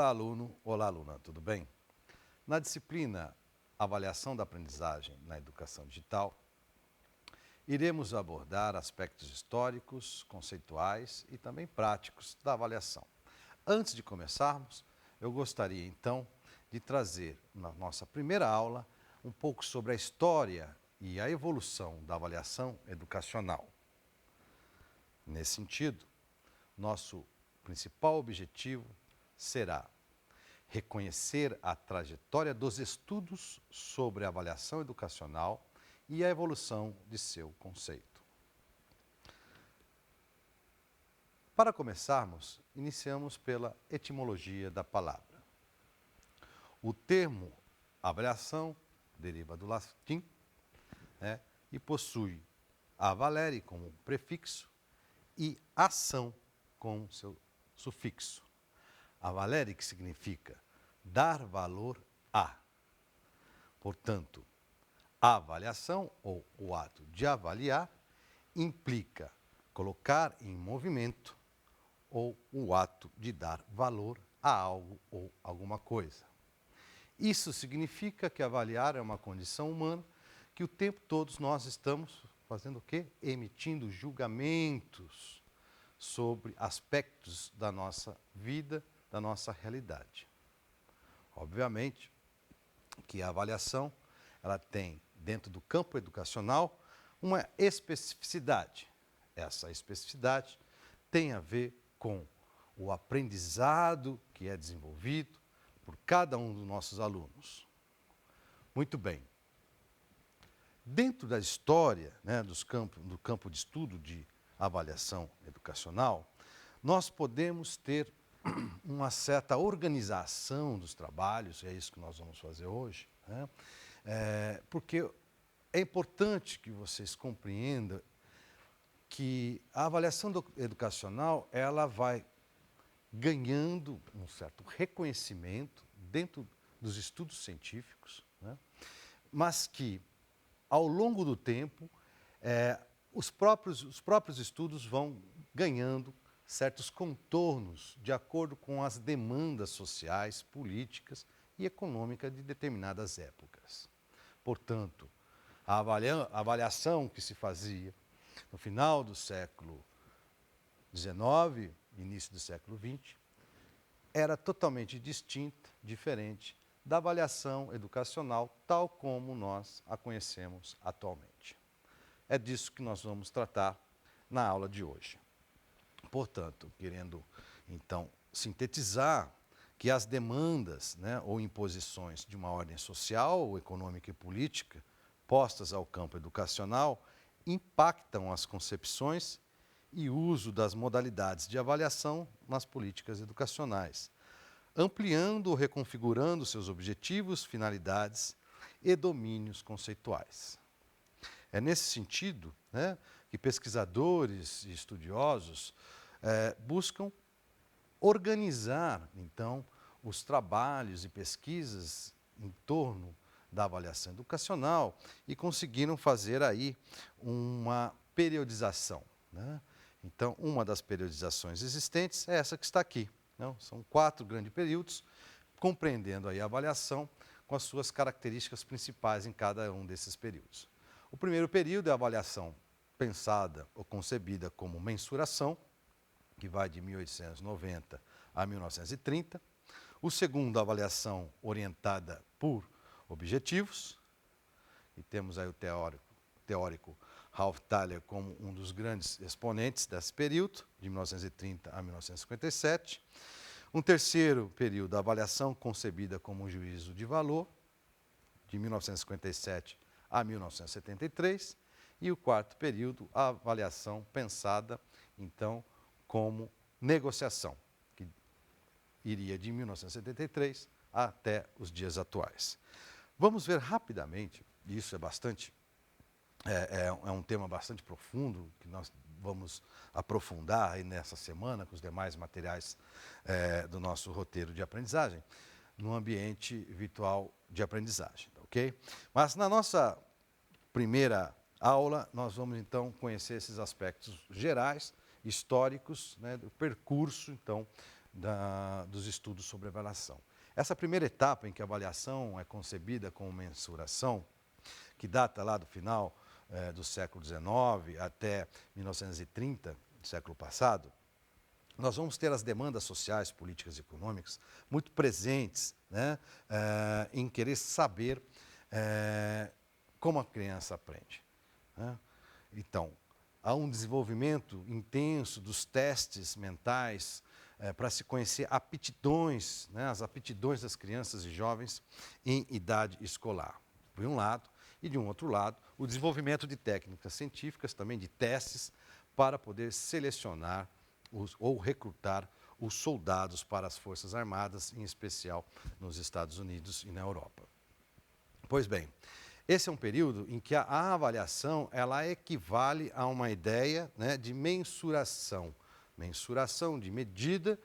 Olá, aluno. Olá, aluna. Tudo bem? Na disciplina Avaliação da Aprendizagem na Educação Digital, iremos abordar aspectos históricos, conceituais e também práticos da avaliação. Antes de começarmos, eu gostaria então de trazer na nossa primeira aula um pouco sobre a história e a evolução da avaliação educacional. Nesse sentido, nosso principal objetivo será reconhecer a trajetória dos estudos sobre a avaliação educacional e a evolução de seu conceito. Para começarmos, iniciamos pela etimologia da palavra. O termo avaliação deriva do latim, e possui a valere como prefixo e ação com seu sufixo. A valere, que significa dar valor a. Portanto, a avaliação, ou o ato de avaliar, implica colocar em movimento ou o ato de dar valor a algo ou alguma coisa. Isso significa que avaliar é uma condição humana que o tempo todo nós estamos fazendo o quê? Emitindo julgamentos sobre aspectos da nossa vida, da nossa realidade. Obviamente que a avaliação, ela tem, dentro do campo educacional, uma especificidade. Essa especificidade tem a ver com o aprendizado que é desenvolvido por cada um dos nossos alunos. Muito bem. Dentro da história, do campo de estudo de avaliação educacional, nós podemos ter uma certa organização dos trabalhos, e é isso que nós vamos fazer hoje, porque é importante que vocês compreendam que a avaliação educacional ela vai ganhando um certo reconhecimento dentro dos estudos científicos, mas que, ao longo do tempo, os próprios estudos vão ganhando certos contornos de acordo com as demandas sociais, políticas e econômicas de determinadas épocas. Portanto, a avaliação que se fazia no final do século XIX, início do século XX, era totalmente distinta, diferente da avaliação educacional tal como nós a conhecemos atualmente. É disso que nós vamos tratar na aula de hoje. Portanto, querendo então sintetizar que as demandas ou imposições de uma ordem social, econômica e política postas ao campo educacional impactam as concepções e uso das modalidades de avaliação nas políticas educacionais, ampliando ou reconfigurando seus objetivos, finalidades e domínios conceituais. É nesse sentido que pesquisadores e estudiosos buscam organizar, então, os trabalhos e pesquisas em torno da avaliação educacional e conseguiram fazer aí uma periodização. Então, uma das periodizações existentes é essa que está aqui. São 4 grandes períodos, compreendendo aí a avaliação com as suas características principais em cada um desses períodos. O primeiro período é a avaliação pensada ou concebida como mensuração, que vai de 1890 a 1930. O segundo, a avaliação orientada por objetivos, e temos aí o teórico Ralph Thaler como um dos grandes exponentes desse período, de 1930 a 1957. Um terceiro período, a avaliação concebida como um juízo de valor, de 1957 a 1973. E o quarto período, a avaliação pensada, então, como negociação, que iria de 1973 até os dias atuais. Vamos ver rapidamente, e isso é um tema bastante profundo, que nós vamos aprofundar aí nessa semana com os demais materiais do nosso roteiro de aprendizagem, no ambiente virtual de aprendizagem, ok? Mas na nossa primeira aula, nós vamos então conhecer esses aspectos gerais, históricos, do percurso, então, dos estudos sobre avaliação. Essa primeira etapa em que a avaliação é concebida como mensuração, que data lá do final do século XIX até 1930, do século passado, nós vamos ter as demandas sociais, políticas e econômicas muito presentes, né, em querer saber como a criança aprende, né? Então, há um desenvolvimento intenso dos testes mentais para se conhecer aptidões, né, as aptidões das crianças e jovens em idade escolar, por um lado, e de um outro lado, o desenvolvimento de técnicas científicas, também de testes, para poder selecionar ou recrutar os soldados para as Forças Armadas, em especial nos Estados Unidos e na Europa. Pois bem, esse é um período em que a avaliação ela equivale a uma ideia, né, de mensuração. Mensuração de medida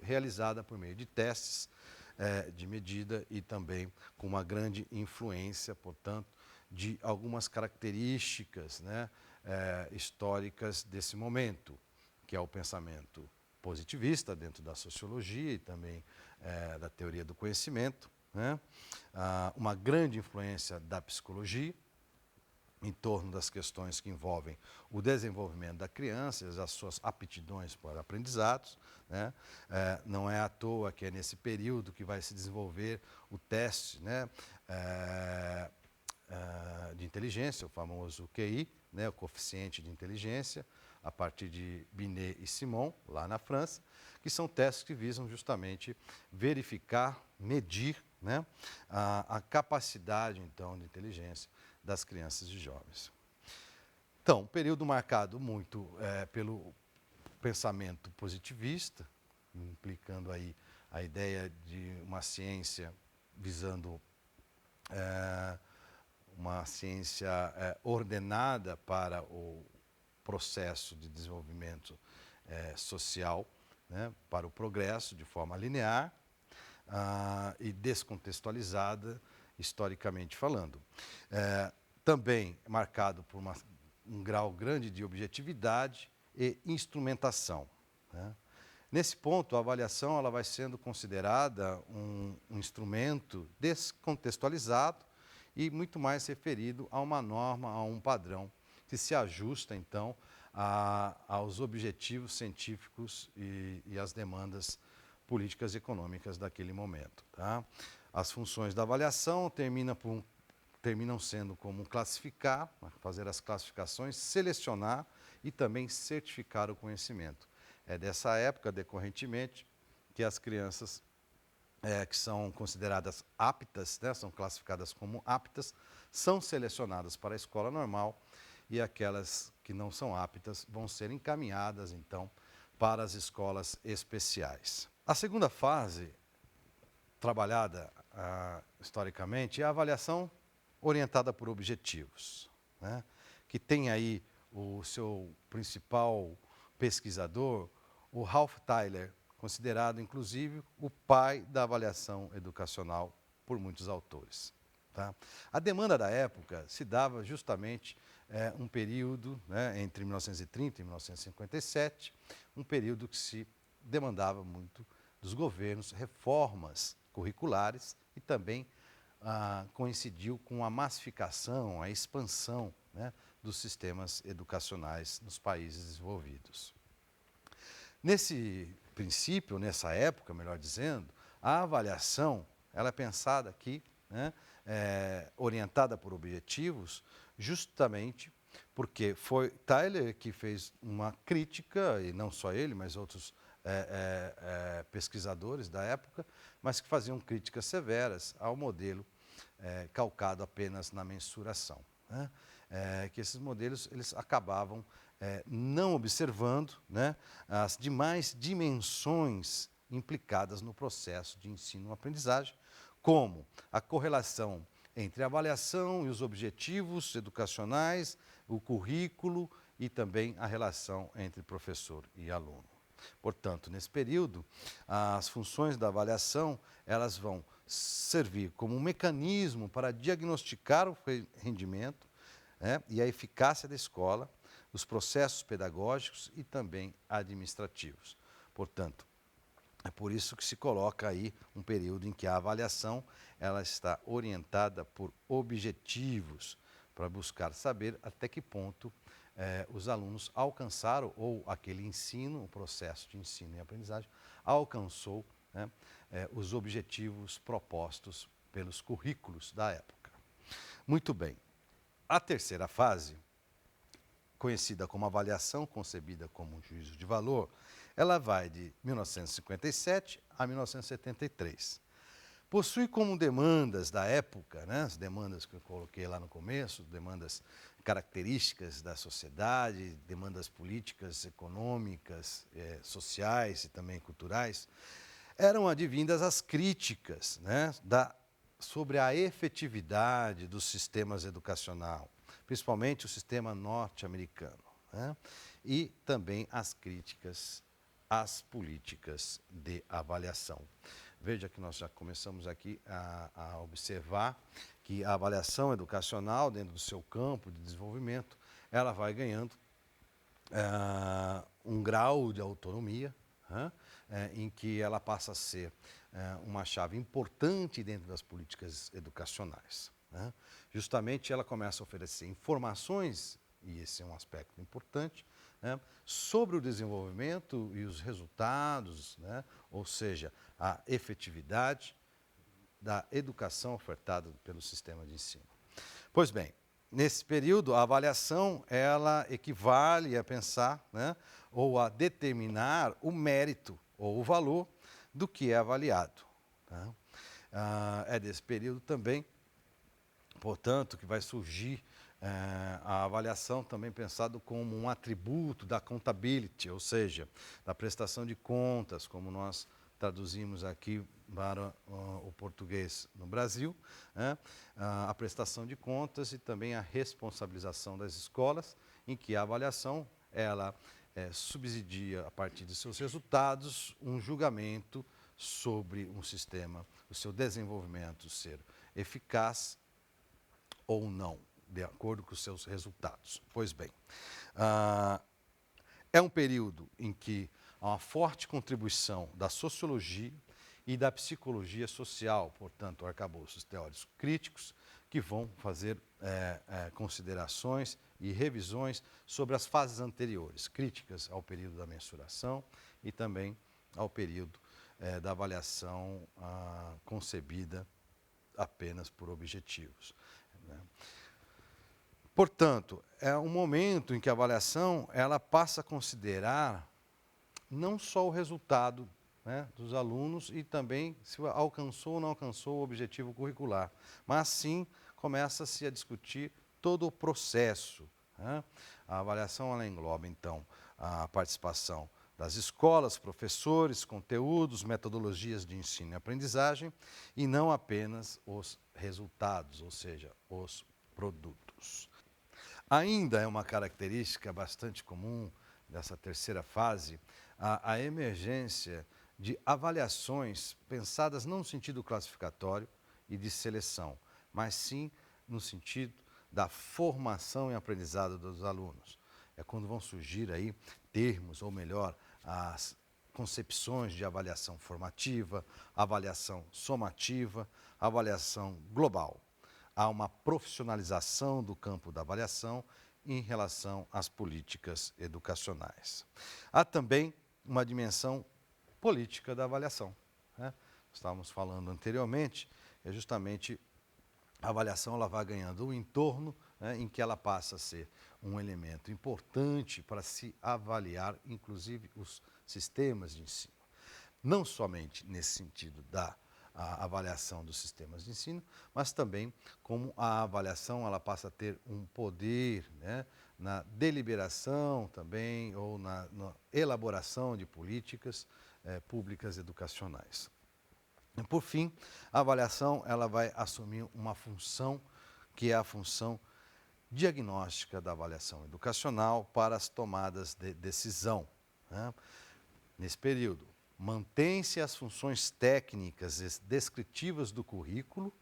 realizada por meio de testes de medida e também com uma grande influência, portanto, de algumas características, né, históricas desse momento, que é o pensamento positivista dentro da sociologia e também da teoria do conhecimento, né? Uma grande influência da psicologia em torno das questões que envolvem o desenvolvimento da criança, as suas aptidões para aprendizados, né? Não é à toa que é nesse período que vai se desenvolver o teste, né, de inteligência, o famoso QI, né, o coeficiente de inteligência, a partir de Binet e Simon, lá na França, que são testes que visam justamente verificar, medir, né, a capacidade, então, de inteligência das crianças e jovens. Então, um período marcado muito pelo pensamento positivista, implicando aí a ideia de uma ciência visando uma ciência ordenada para o processo de desenvolvimento social, né, para o progresso de forma linear e descontextualizada, historicamente falando. Também marcado por um grau grande de objetividade e instrumentação, né? Nesse ponto, a avaliação ela vai sendo considerada um instrumento descontextualizado e muito mais referido a uma norma, a um padrão, que se ajusta, então, aos objetivos científicos e às demandas políticas e econômicas daquele momento. Tá? As funções da avaliação terminam sendo como classificar, fazer as classificações, selecionar e também certificar o conhecimento. É dessa época, decorrentemente, que as crianças que são consideradas aptas, né, são classificadas como aptas, são selecionadas para a escola normal e aquelas que não são aptas vão ser encaminhadas, então, para as escolas especiais. A segunda fase, trabalhada historicamente, é a avaliação orientada por objetivos, né, que tem aí o seu principal pesquisador, o Ralph Tyler, considerado, inclusive, o pai da avaliação educacional por muitos autores. Tá? A demanda da época se dava justamente um período, né, entre 1930 e 1957, um período que se demandava muito dos governos reformas curriculares e também coincidiu com a massificação, a expansão, né, dos sistemas educacionais nos países desenvolvidos. Nesse princípio, nessa época, melhor dizendo, a avaliação ela é pensada aqui, né, orientada por objetivos, justamente porque foi Tyler que fez uma crítica, e não só ele, mas outros pesquisadores da época, mas que faziam críticas severas ao modelo calcado apenas na mensuração, né? Que esses modelos eles acabavam não observando, né, as demais dimensões implicadas no processo de ensino-aprendizagem, como a correlação entre a avaliação e os objetivos educacionais, o currículo e também a relação entre professor e aluno. Portanto, nesse período, as funções da avaliação elas vão servir como um mecanismo para diagnosticar o rendimento, né, e a eficácia da escola, os processos pedagógicos e também administrativos. Portanto, É por isso que se coloca aí um período em que a avaliação ela está orientada por objetivos, para buscar saber até que ponto os alunos alcançaram, ou aquele ensino, o processo de ensino e aprendizagem, alcançou, né, os objetivos propostos pelos currículos da época. Muito bem. A terceira fase, conhecida como avaliação concebida como um juízo de valor, ela vai de 1957 a 1973. Possui como demandas da época, né, as demandas que eu coloquei lá no começo, demandas características da sociedade, demandas políticas, econômicas, sociais e também culturais, eram advindas as críticas, né, sobre a efetividade dos sistemas educacional, principalmente o sistema norte-americano, né, e também as críticas às políticas de avaliação. Veja que nós já começamos aqui a observar que a avaliação educacional, dentro do seu campo de desenvolvimento, ela vai ganhando um grau de autonomia, em que ela passa a ser uma chave importante dentro das políticas educacionais. Justamente ela começa a oferecer informações, e esse é um aspecto importante, sobre o desenvolvimento e os resultados, ou seja, a efetividade da educação ofertada pelo sistema de ensino. Pois bem, nesse período, a avaliação ela equivale a pensar, ou a determinar o mérito ou o valor do que é avaliado. É desse período também, portanto, que vai surgir a avaliação também pensado como um atributo da accountability, ou seja, da prestação de contas, como nós traduzimos aqui para o português no Brasil, a prestação de contas e também a responsabilização das escolas, em que a avaliação ela subsidia, a partir de seus resultados, um julgamento sobre um sistema, o seu desenvolvimento ser eficaz ou não, de acordo com os seus resultados. Pois bem, é um período em que há uma forte contribuição da sociologia e da psicologia social, portanto, arcabouços teóricos críticos, que vão fazer considerações e revisões sobre as fases anteriores, críticas ao período da mensuração e também ao período da avaliação concebida apenas por objetivos. Portanto, é um momento em que a avaliação ela passa a considerar não só o resultado dos alunos e também se alcançou ou não alcançou o objetivo curricular, mas sim começa-se a discutir todo o processo. A avaliação ela engloba, então, a participação das escolas, professores, conteúdos, metodologias de ensino e aprendizagem, e não apenas os resultados, ou seja, os produtos. Ainda é uma característica bastante comum dessa terceira fase a emergência de avaliações pensadas não no sentido classificatório e de seleção, mas sim no sentido da formação e aprendizado dos alunos. É quando vão surgir aí termos, ou melhor, as concepções de avaliação formativa, avaliação somativa, avaliação global. Há uma profissionalização do campo da avaliação em relação às políticas educacionais. Há também uma dimensão política da avaliação. Estávamos falando anteriormente, é justamente a avaliação ela vai ganhando um entorno em que ela passa a ser um elemento importante para se avaliar, inclusive, os sistemas de ensino. Não somente nesse sentido da avaliação dos sistemas de ensino, mas também como a avaliação ela passa a ter um poder na deliberação também, ou na elaboração de políticas públicas educacionais. E, por fim, a avaliação ela vai assumir uma função que é a função diagnóstica da avaliação educacional para as tomadas de decisão. Nesse período, mantém-se as funções técnicas e descritivas do currículo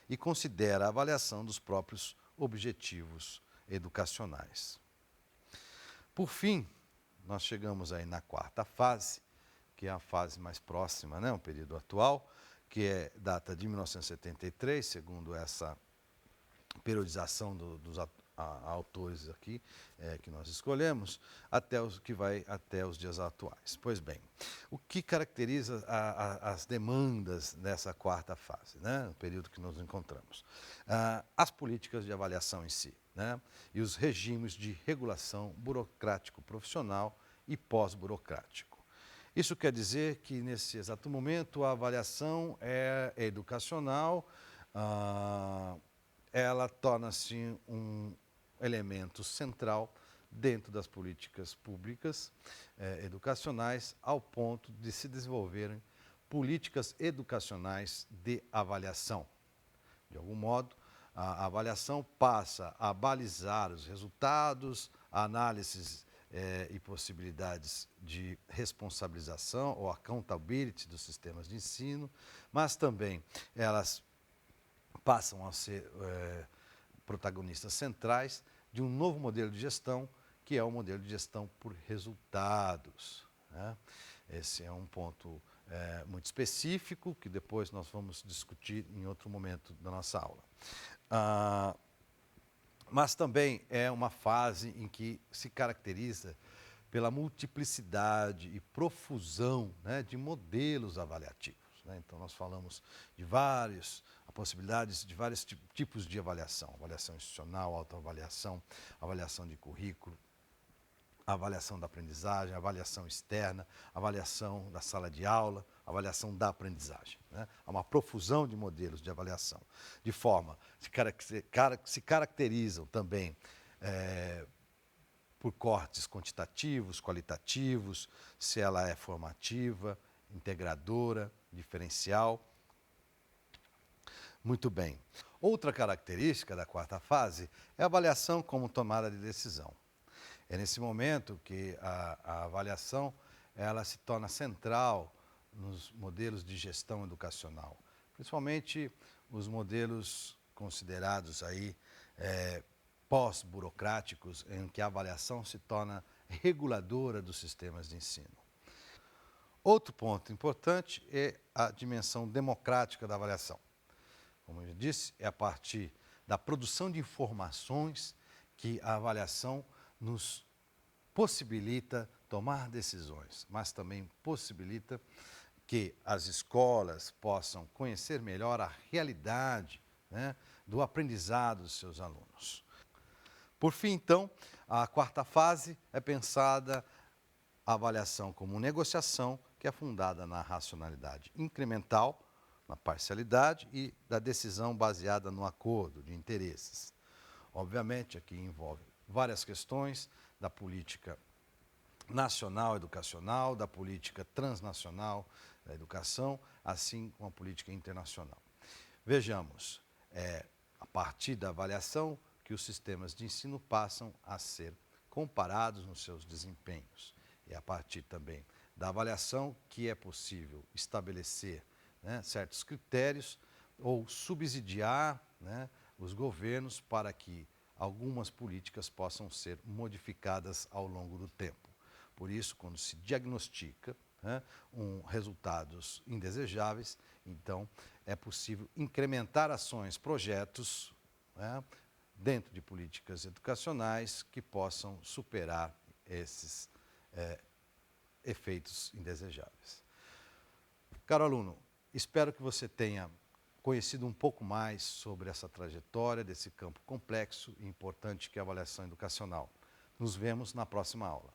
e considera a avaliação dos próprios objetivos educacionais. Por fim, nós chegamos aí na quarta fase, que é a fase mais próxima, né, o período atual, que data de 1973, segundo essa periodização dos autores aqui que nós escolhemos, que vai até os dias atuais. Pois bem, o que caracteriza as demandas dessa quarta fase, né, o período que nos encontramos? As políticas de avaliação em si, né, e os regimes de regulação burocrático profissional e pós-burocrático. Isso quer dizer que, nesse exato momento, a avaliação é educacional, ela torna-se um elemento central dentro das políticas públicas educacionais, ao ponto de se desenvolverem políticas educacionais de avaliação. De algum modo, a avaliação passa a balizar os resultados, análises e possibilidades de responsabilização ou accountability dos sistemas de ensino, mas também elas passam a ser protagonistas centrais de um novo modelo de gestão, que é o modelo de gestão por resultados, né? Esse é um ponto muito específico, que depois nós vamos discutir em outro momento da nossa aula. Mas também é uma fase em que se caracteriza pela multiplicidade e profusão, né, de modelos avaliativos, né? Então, nós falamos de possibilidades de vários tipos de avaliação: avaliação institucional, autoavaliação, avaliação de currículo, avaliação da aprendizagem, avaliação externa, avaliação da sala de aula, avaliação da aprendizagem, né? Há uma profusão de modelos de avaliação, de forma que se caracterizam também por cortes quantitativos, qualitativos, se ela é formativa, integradora, diferencial. Muito bem. Outra característica da quarta fase é a avaliação como tomada de decisão. É nesse momento que a avaliação ela se torna central nos modelos de gestão educacional, principalmente os modelos considerados aí pós-burocráticos, em que a avaliação se torna reguladora dos sistemas de ensino. Outro ponto importante é a dimensão democrática da avaliação. Como eu disse, é a partir da produção de informações que a avaliação nos possibilita tomar decisões, mas também possibilita que as escolas possam conhecer melhor a realidade, né, do aprendizado dos seus alunos. Por fim, então, a quarta fase é pensada a avaliação como negociação, que é fundada na racionalidade incremental, na parcialidade e da decisão baseada no acordo de interesses. Obviamente, aqui envolve várias questões da política nacional educacional, da política transnacional da educação, assim como a política internacional. Vejamos, a partir da avaliação que os sistemas de ensino passam a ser comparados nos seus desempenhos. É a partir também da avaliação que é possível estabelecer, né, certos critérios ou subsidiar, né, os governos para que algumas políticas possam ser modificadas ao longo do tempo. Por isso, quando se diagnostica, né, resultados indesejáveis, então é possível incrementar ações, projetos, né, dentro de políticas educacionais que possam superar esses efeitos indesejáveis. Caro aluno, espero que você tenha conhecido um pouco mais sobre essa trajetória desse campo complexo e importante que é a avaliação educacional. Nos vemos na próxima aula.